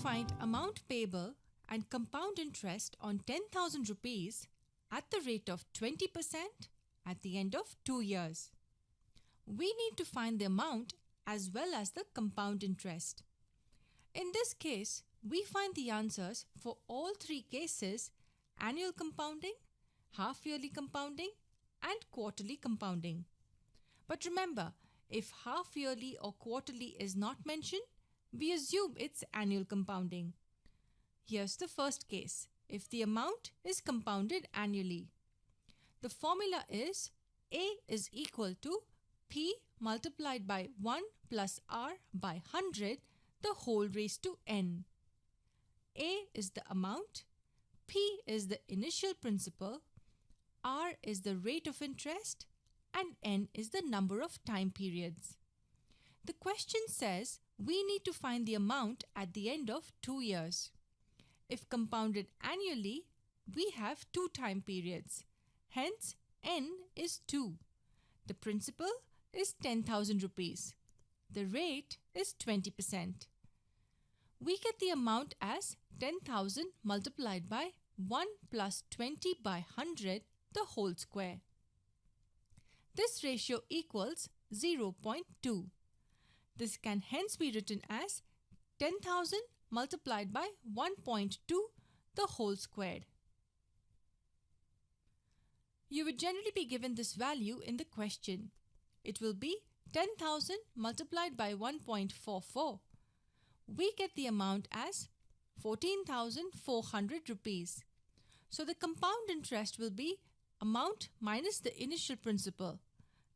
find amount payable and compound interest on 10,000 rupees at the rate of 20% at the end of 2 years. We need to find the amount as well as the compound interest. In this case, we find the answers for all three cases: annual compounding, half-yearly compounding, and quarterly compounding. But remember, if half-yearly or quarterly is not mentioned, we assume it's annual compounding. Here's the first case, if the amount is compounded annually. The formula is A is equal to P multiplied by 1 plus R by 100, the whole raised to N. A is the amount, P is the initial principal, R is the rate of interest, and N is the number of time periods. The question says we need to find the amount at the end of 2 years. If compounded annually, we have 2 time periods. Hence, N is 2. The principal is 10,000 rupees. The rate is 20%. We get the amount as 10,000 multiplied by 1 plus 20 by 100, the whole square. This ratio equals 0.2. This can hence be written as 10,000 multiplied by 1.2, the whole squared. You would generally be given this value in the question. It will be 10,000 multiplied by 1.44. We get the amount as 14,400 rupees. So the compound interest will be amount minus the initial principal.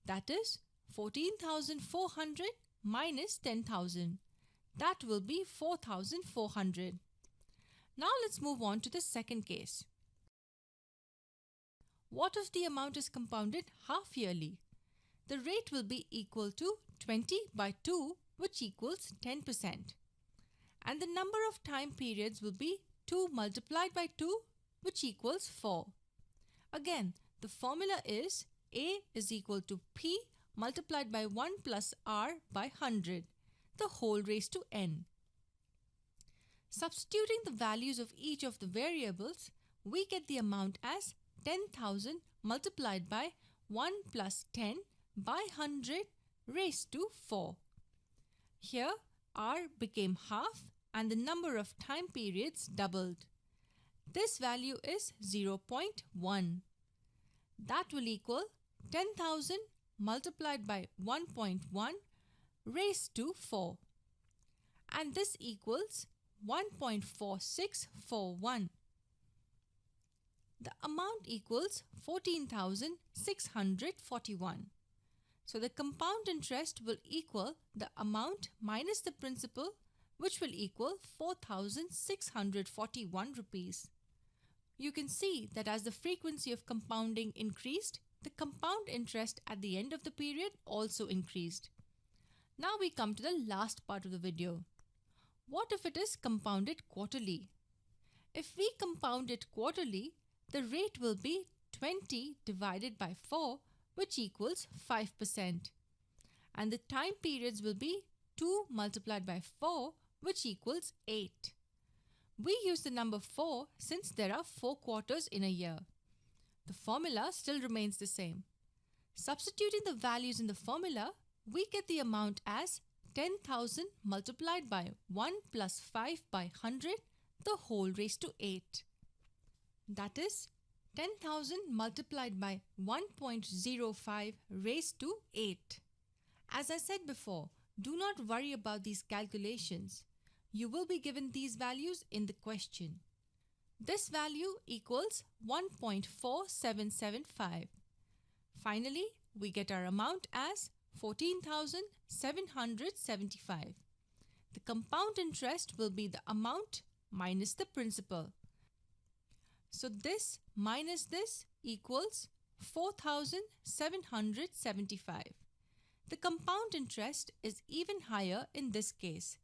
That is 14,400 minus 10,000. That will be 4,400. Now let's move on to the second case. What if the amount is compounded half yearly? The rate will be equal to 20 by 2, which equals 10%. And the number of time periods will be 2 multiplied by 2, which equals 4. Again, the formula is A is equal to P multiplied by 1 plus R by 100, the whole raised to N. Substituting the values of each of the variables, we get the amount as 10,000 multiplied by 1 plus 10 by 100 raised to 4. Here, R became half and the number of time periods doubled. This value is 0.1. That will equal 10,000 multiplied by 1.1 raised to 4. And this equals 1.4641. The amount equals 14,641. So the compound interest will equal the amount minus the principal, which will equal 4,641 rupees. You can see that as the frequency of compounding increased, the compound interest at the end of the period also increased. Now we come to the last part of the video. What if it is compounded quarterly? If we compound it quarterly, the rate will be 20 divided by 4, which equals 5%. And the time periods will be 2 multiplied by 4, which equals 8. We use the number 4 since there are 4 quarters in a year. The formula still remains the same. Substituting the values in the formula, we get the amount as 10,000 multiplied by 1 plus 5 by 100, the whole raised to 8. That is 10,000 multiplied by 1.05 raised to 8. As I said before, do not worry about these calculations. You will be given these values in the question. This value equals 1.4775. Finally, we get our amount as 14,775. The compound interest will be the amount minus the principal. So this minus this equals 4,775. The compound interest is even higher in this case.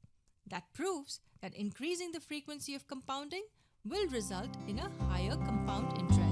That proves that increasing the frequency of compounding will result in a higher compound interest.